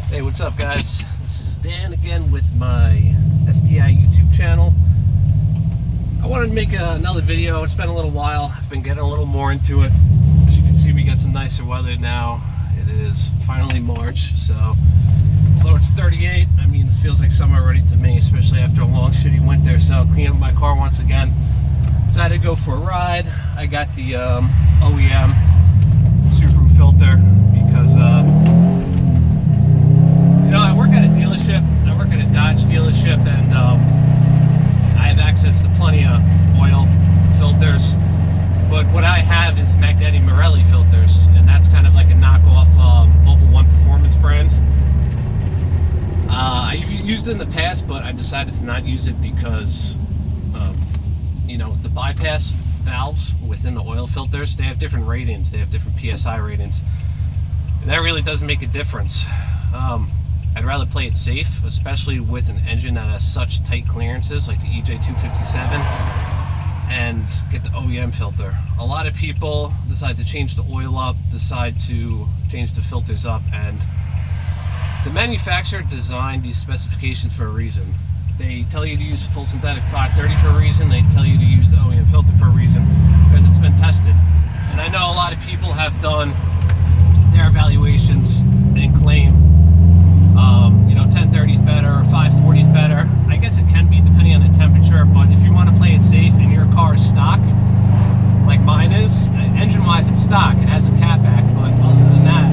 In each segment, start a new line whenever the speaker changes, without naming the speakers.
Hey, what's up, guys? This is Dan again with my STI YouTube channel. I wanted to make another video. It's been a little while. I've been getting a little more into it. As you can see, we got some nicer weather now. It is finally March, so although it's 38, I mean, this feels like summer already to me, especially after a long, shitty winter. So cleaning up my car once again. Decided to go for a ride. I got the OEM Subaru filter because you know, I work at a dealership. I work at a Dodge dealership, and I have access to plenty of oil filters. But what I have is Magneti Marelli filters, and that's kind of like a knockoff Mobile One Performance brand. I've used it in the past, but I decided to not use it because, you know, the bypass valves within the oil filters, they have different ratings. They have different PSI ratings, and that really does make a difference. I'd rather play it safe, especially with an engine that has such tight clearances like the EJ257, and get the OEM filter. A lot of people decide to change the oil up, decide to change the filters up, and the manufacturer designed these specifications for a reason. They tell you to use full synthetic 530 for a reason. They tell you to use the OEM filter for a reason, because it's been tested. And I know a lot of people have done their evaluations and claim you know, 1030 is better or 540 is better. I guess it can be depending on the temperature, but if you want to play it safe and your car is stock, like mine is, engine-wise it's stock. It has a catback, but other than that,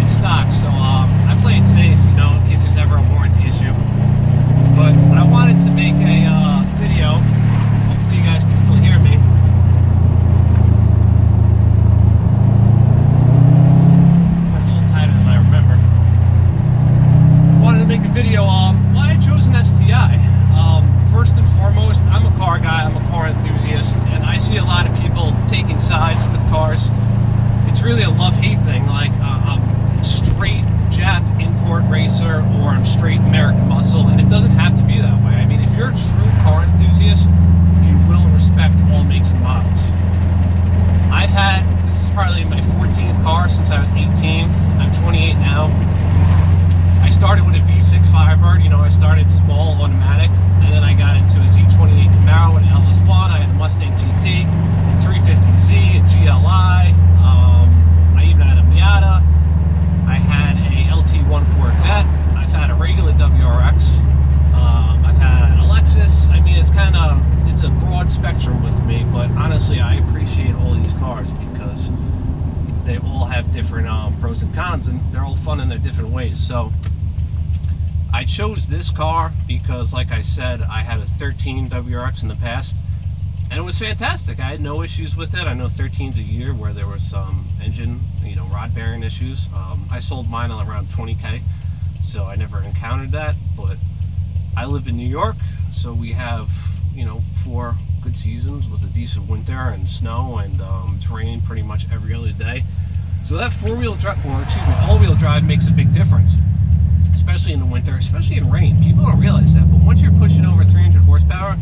it's stock. So I play it safe, you know, in case there's ever a warranty issue. But I wanted to make a video. Hopefully you guys can still hear me. Make a video on why I chose an STI. First and foremost, I'm a car guy, I'm a car enthusiast, and I see a lot of people taking sides with cars. It's really a love-hate thing. Like, I'm straight Jap import racer, or I'm straight American muscle, and it doesn't have to be that way. I mean, if you're a true car enthusiast, you will respect all makes and models. This is probably my 14th car since I was 18. I'm 28 now. I started with a V6 Firebird. You know, I started small, automatic, and then I got into a Z28 Camaro, an LS1. I had a Mustang GT, 350Z, a GLI. I even had a Miata. I had a LT1 Corvette. I've had a regular WRX. I've had a Lexus. I mean, it's a broad spectrum with me, but honestly, I appreciate all these cars because they all have different pros and cons, and they're all fun in their different ways. So I chose this car because, like I said, I had a 13 WRX in the past, and it was fantastic. I had no issues with it. I know 13's a year where there was some engine, you know, rod bearing issues. I sold mine on around 20K, so I never encountered that. But I live in New York, so we have, you know, 4 good seasons with a decent winter and snow, and it's raining pretty much every other day. So that all-wheel drive makes a big difference, especially in the winter, especially in rain. People don't realize that, but once you're pushing over 300 horsepower,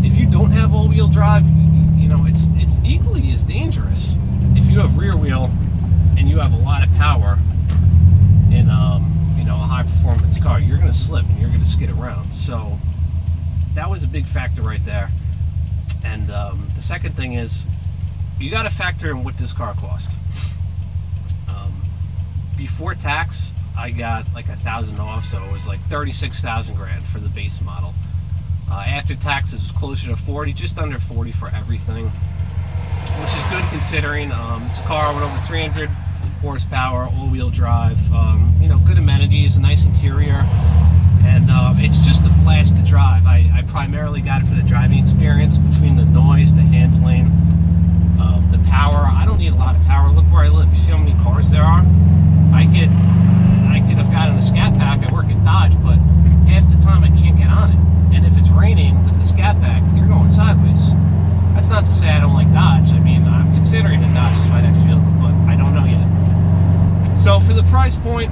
if you don't have all-wheel drive, you know, it's equally as dangerous. If you have rear wheel and you have a lot of power in you know, a high-performance car, you're going to slip and you're going to skid around. So that was a big factor right there. And the second thing is, you got to factor in what this car cost. Before tax, I got like 1,000 off, so it was like 36,000 grand for the base model. After taxes, it was closer to 40, just under 40 for everything, which is good considering it's a car with over 300 horsepower, all-wheel drive, you know, good amenities, a nice interior, and it's just a blast to drive. I primarily got it for the driving experience, between the noise, the handling, the power. I don't need a lot of power. Look where I live. You see how many cars there are? I could have gotten a Scat Pack. I work at Dodge, but half the time I can't get on it. And if it's raining with the Scat Pack, you're going sideways. That's not to say I don't like Dodge. I mean, I'm considering a Dodge as my next vehicle, but I don't know yet. So for the price point,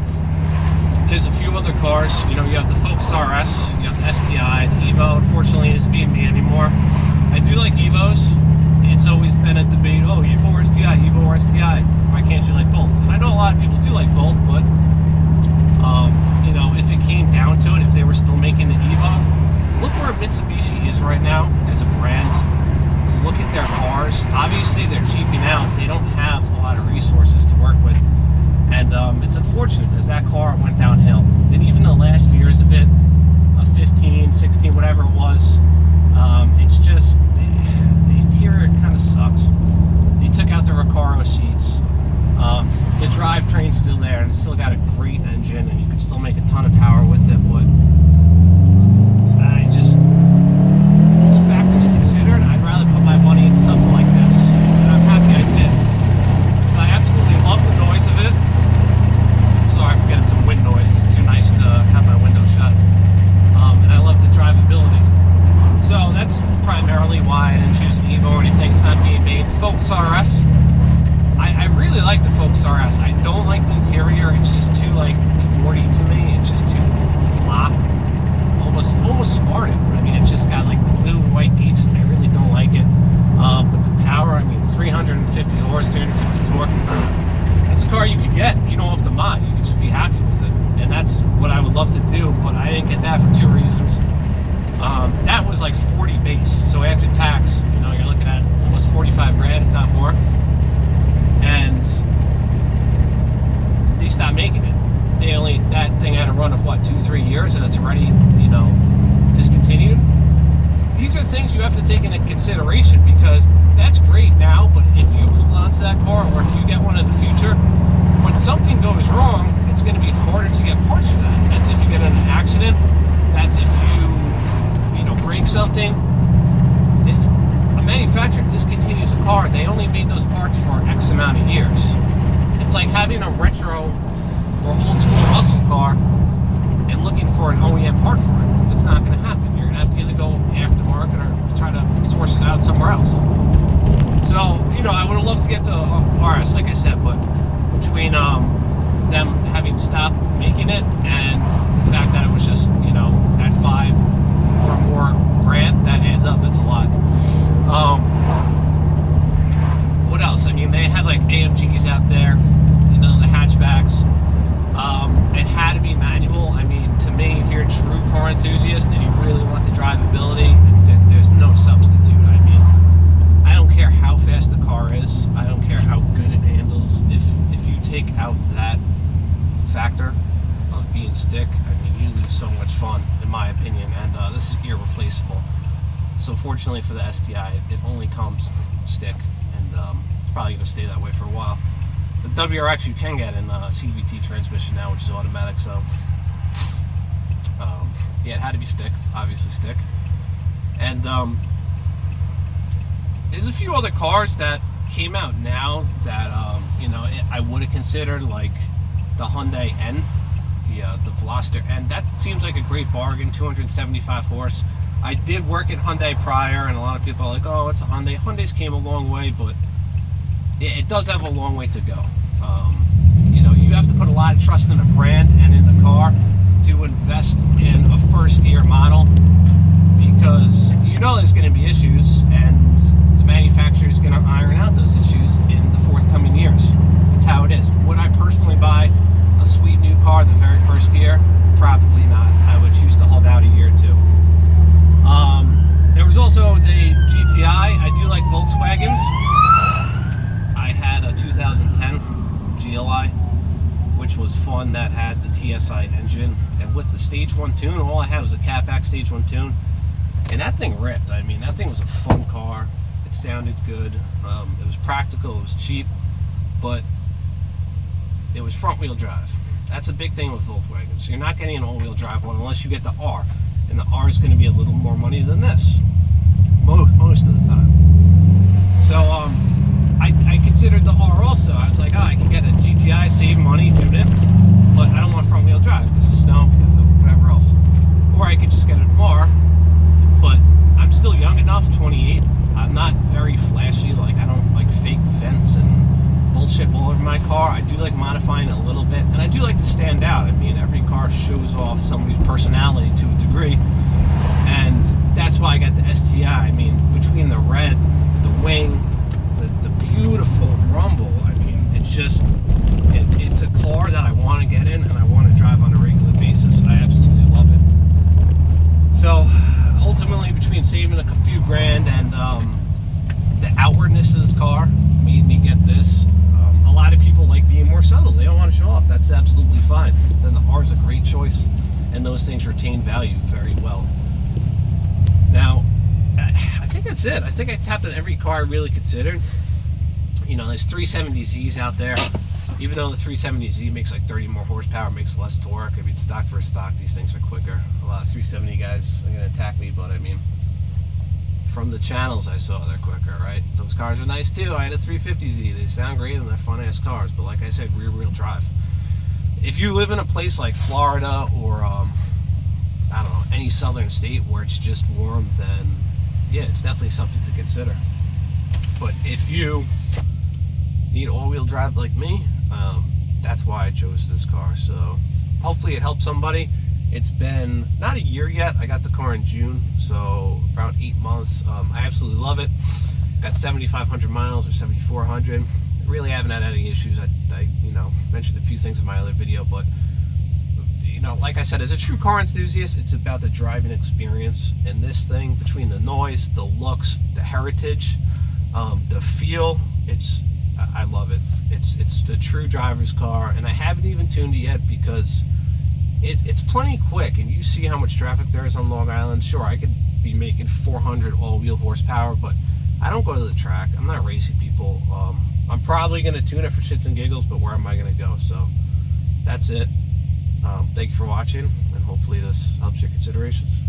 there's a few other cars. You know, you have the Focus RS, you have the STI, the Evo. Unfortunately, isn't being me anymore. I do like Evos. It's always been a debate, oh, Evo or STI, Evo or STI. Why can't you like both? And I know a lot of people do like both, but you know, if it came down to it, if they were still making the Evo, look where Mitsubishi is right now as a brand. Look at their cars. Obviously, they're cheaping out. They don't have a lot of resources to work with, and it's unfortunate because that car went downhill. And even the last years of it, 15, 16, whatever it was, it's just the interior kind of sucks. They took out the Recaro seats. The drivetrain's still there, and it's still got a great engine, and you can still make a ton of power with it. But I just, all factors considered, I'd rather put my money into something like this, and I'm happy I did. Because I absolutely love the noise of it. Sorry for getting some wind noise. It's too nice to have my window shut. And I love the drivability. So that's primarily why I didn't choose an Evo or anything. It's not being made. The Focus RS, I really like the Focus RS. I don't like the interior. It's just too like 40 to me. It's just too blah. Almost Spartan. I mean, it's just got like the blue and white gauges, and I really don't like it. But the power, I mean, 350 horse, 350 torque. That's a car you could get. You don't have to mod. You could just be happy with it. And that's what I would love to do, but I didn't get that for two reasons. That was like 40 base. So after tax, you know, you're looking at almost 45 grand, if not more. And they stopped making it. That thing had a run of what, 2-3 years, and it's already, you know, discontinued. These are things you have to take into consideration, because that's great now, but if you hold on to that car, or if you get one in the future, when something goes wrong, it's going to be harder to get parts for that. That's if you get in an accident. That's if you know, break something. If a manufacturer discontinues a car, they only made those parts for X amount of years. It's like having a retro or old school muscle car and looking for an OEM part for it. It's not going to happen. You're going to have to either go aftermarket or try to source it out somewhere else. So, you know, I would have loved to get the RS, like I said, but between them having stopped making it and the fact that it was just, you know, at 5 or more grand, that adds up. That's a lot. What else? I mean, they had like AMGs out there, you know, the hatchbacks. It had to be manual. I mean, to me, if you're a true car enthusiast and you really want the drivability, there's no substitute. I mean, I don't care how fast the car is. I don't care how good it handles. If you take out that factor of being stick, I mean, you lose so much fun, in my opinion, and this is irreplaceable. So fortunately for the STI, it only comes stick, and it's probably going to stay that way for a while. The WRX you can get in CVT transmission now, which is automatic, so yeah, it had to be stick, obviously stick. And there's a few other cars that came out now that you know, I would have considered, like the Hyundai N, the Veloster N. That seems like a great bargain, 275 horse. I did work at Hyundai prior, and a lot of people are like, oh, it's a Hyundai. Hyundai's came a long way, but it does have a long way to go. You know, you have to put a lot of trust in the brand and in the car to invest in a first-year model, because you know there's going to be issues, and the manufacturer is going to iron out those issues in the forthcoming years. It's how it is. Would I personally buy a sweet new car the very first year? Probably not. I would choose to hold out a year or two. There was also the GTI. I do like Volkswagens. I had a 2010 GLI, which was fun. That had the TSI engine, and with the Stage 1 tune, all I had was a catback Stage 1 tune, and that thing ripped. I mean, that thing was a fun car. It sounded good. It was practical. It was cheap, but it was front-wheel drive. That's a big thing with Volkswagens. You're not getting an all-wheel drive one unless you get the R, and the R is going to be a little more money than this, most of the time. So I considered the R also. I was like, oh, I can get a GTI, save money, tune it, but I don't want front-wheel drive because of snow, because of whatever else. Or I could just get an R, but I'm still young enough, 28. I'm not very flashy. Like, I don't like fake vents and bullshit all over my car. I do like modifying it a little bit, and I do like to stand out. I mean, every car shows off somebody's personality to a degree, and that's why I got the STI. I mean, between the red, the wing, the beautiful rumble, I mean, It's just, it's a car that I want to get in and I want to drive on a regular basis. I absolutely love it. So ultimately, between saving a few grand and the outwardness of this car made me get this. A lot of people like being more subtle. They don't want to show off. That's absolutely fine. Then the R is a great choice, and those things retain value very well. Now, I think that's it. I think I tapped on every car I really considered. You know, there's 370Zs out there. Even though the 370Z makes like 30 more horsepower, makes less torque. I mean, stock for stock, these things are quicker. A lot of 370 guys are going to attack me, but I mean, from the channels I saw, they're quicker, right? Those cars are nice too. I had a 350Z. They sound great and they're fun-ass cars, but like I said, rear-wheel drive. If you live in a place like Florida or, I don't know, any southern state where it's just warm, then yeah, it's definitely something to consider. But if you need all-wheel drive like me, that's why I chose this car. So hopefully it helps somebody. It's been not a year yet. I got the car in June, so about 8 months. I absolutely love it. Got 7,500 miles or 7,400. Really haven't had any issues. I you know, mentioned a few things in my other video, but you know, like I said, as a true car enthusiast, it's about the driving experience. And this thing, between the noise, the looks, the heritage, the feel, I love it. It's a true driver's car, and I haven't even tuned it yet because it's plenty quick, and you see how much traffic there is on Long Island. Sure, I could be making 400 all-wheel horsepower, but I don't go to the track. I'm not racing people. I'm probably going to tune it for shits and giggles, but where am I going to go? So that's it. Thank you for watching, and hopefully this helps your considerations.